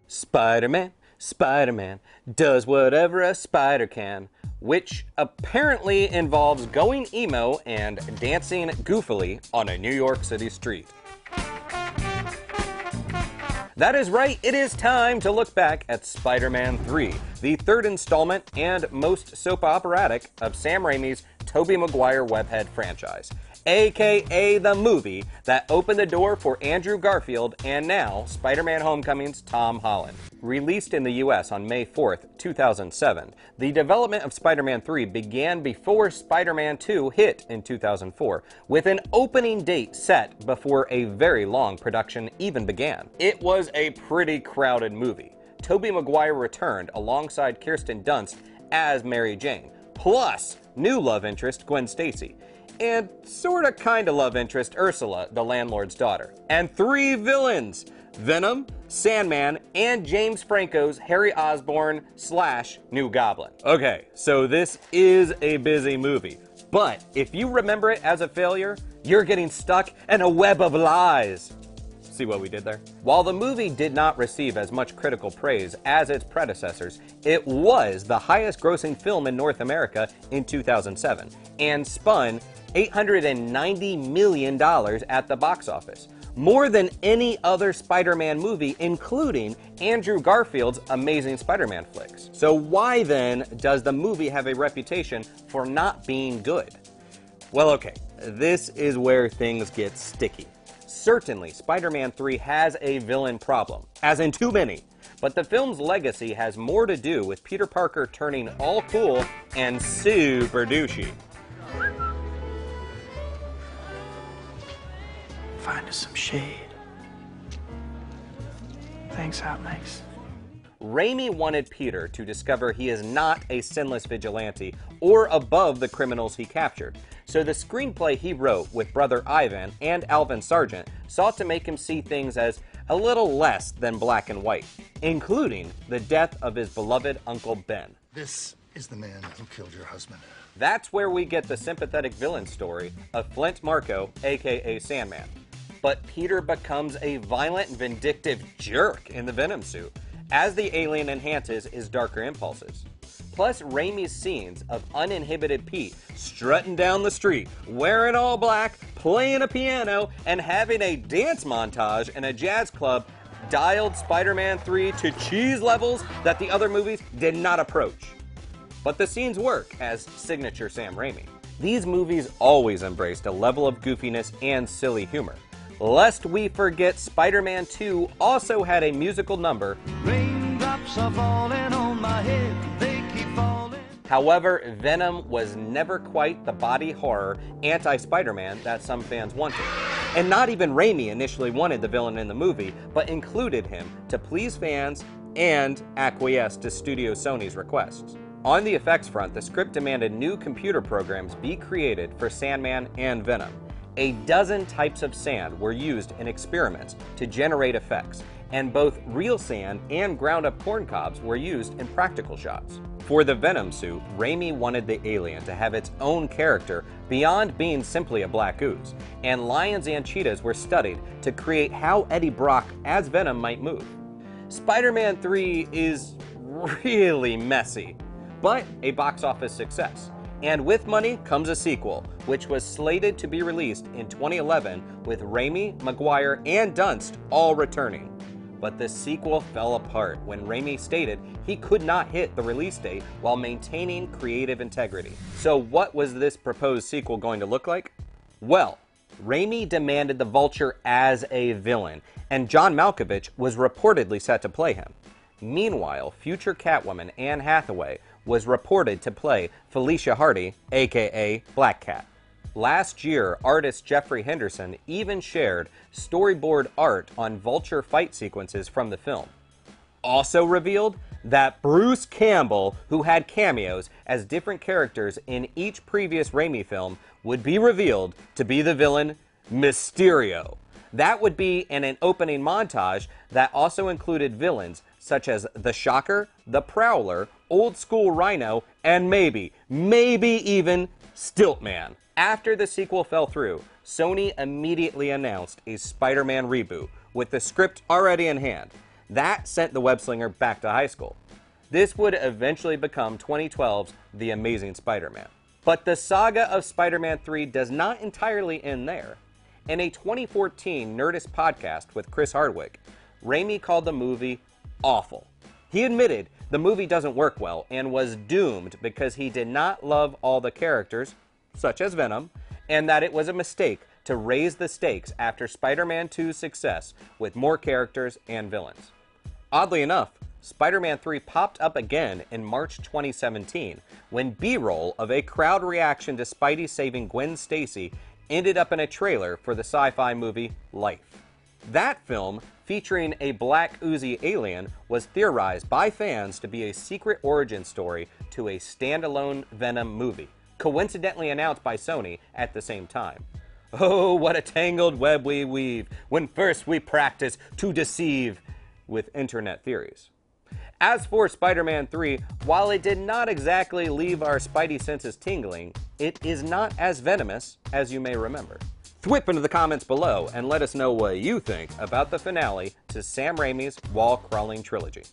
Spider-Man does whatever a spider can, which apparently involves going emo and dancing goofily on a New York City street. That is right, it is time to look back at Spider-Man 3, the third installment and most soap operatic of Sam Raimi's Tobey Maguire webhead franchise, aka the movie that opened the door for Andrew Garfield and now Spider-Man Homecoming's Tom Holland. Released in the US on May 4th, 2007, the development of Spider-Man 3 began before Spider-Man 2 hit in 2004, with an opening date set before a very long production even began. It was a pretty crowded movie. Tobey Maguire returned alongside Kirsten Dunst as Mary Jane, plus new love interest Gwen Stacy, and sorta kinda love interest Ursula, the landlord's daughter. And 3 villains: Venom, Sandman, and James Franco's Harry Osborn / New Goblin. Okay, so this is a busy movie, but if you remember it as a failure, you're getting stuck in a web of lies. See what we did there? While the movie did not receive as much critical praise as its predecessors, it was the highest grossing film in North America in 2007 and spun $890 million at the box office, more than any other Spider-Man movie, including Andrew Garfield's Amazing Spider-Man flicks. So why then does the movie have a reputation for not being good? Well, okay, this is where things get sticky. Certainly, Spider-Man 3 has a villain problem, as in too many, but the film's legacy has more to do with Peter Parker turning all cool and super douchey. Find us some shade. Thanks, Hot Mix. Raimi wanted Peter to discover he is not a sinless vigilante or above the criminals he captured, so the screenplay he wrote with brother Ivan and Alvin Sargent sought to make him see things as a little less than black and white, including the death of his beloved Uncle Ben. This is the man who killed your husband. That's where we get the sympathetic villain story of Flint Marko, aka Sandman. But Peter becomes a violent and vindictive jerk in the Venom suit, as the alien enhances his darker impulses. Plus, Raimi's scenes of uninhibited Pete strutting down the street, wearing all black, playing a piano, and having a dance montage in a jazz club dialed Spider-Man 3 to cheese levels that the other movies did not approach. But the scenes work as signature Sam Raimi. These movies always embraced a level of goofiness and silly humor. Lest we forget, Spider-Man 2 also had a musical number. Raindrops are falling on my head, they keep falling. However, Venom was never quite the body horror anti-Spider-Man that some fans wanted. And not even Raimi initially wanted the villain in the movie, but included him to please fans and acquiesce to Studio Sony's requests. On the effects front, the script demanded new computer programs be created for Sandman and Venom. A dozen types of sand were used in experiments to generate effects, and both real sand and ground-up corn cobs were used in practical shots. For the Venom suit, Raimi wanted the alien to have its own character beyond being simply a black ooze, and lions and cheetahs were studied to create how Eddie Brock as Venom might move. Spider-Man 3 is really messy, but a box office success. And with money comes a sequel, which was slated to be released in 2011 with Raimi, Maguire, and Dunst all returning. But the sequel fell apart when Raimi stated he could not hit the release date while maintaining creative integrity. So what was this proposed sequel going to look like? Well, Raimi demanded the Vulture as a villain, and John Malkovich was reportedly set to play him. Meanwhile, future Catwoman Anne Hathaway was reported to play Felicia Hardy, aka Black Cat. Last year, artist Jeffrey Henderson even shared storyboard art on Vulture fight sequences from the film. Also revealed that Bruce Campbell, who had cameos as different characters in each previous Raimi film, would be revealed to be the villain Mysterio. That would be in an opening montage that also included villains such as the Shocker, the Prowler, Old School Rhino, and maybe even Stiltman. After the sequel fell through, Sony immediately announced a Spider-Man reboot, with the script already in hand. That sent the web-slinger back to high school. This would eventually become 2012's The Amazing Spider-Man. But the saga of Spider-Man 3 does not entirely end there. In a 2014 Nerdist podcast with Chris Hardwick, Raimi called the movie awful. He admitted the movie doesn't work well and was doomed because he did not love all the characters, such as Venom, and that it was a mistake to raise the stakes after Spider-Man 2's success with more characters and villains. Oddly enough, Spider-Man 3 popped up again in March 2017 when B-roll of a crowd reaction to Spidey saving Gwen Stacy ended up in a trailer for the sci-fi movie Life. That film, featuring a black Uzi alien, was theorized by fans to be a secret origin story to a standalone Venom movie, coincidentally announced by Sony at the same time. Oh, what a tangled web we weave when first we practice to deceive with internet theories. As for Spider-Man 3, while it did not exactly leave our spidey senses tingling, it is not as venomous as you may remember. Thwip into the comments below and let us know what you think about the finale to Sam Raimi's wall-crawling trilogy.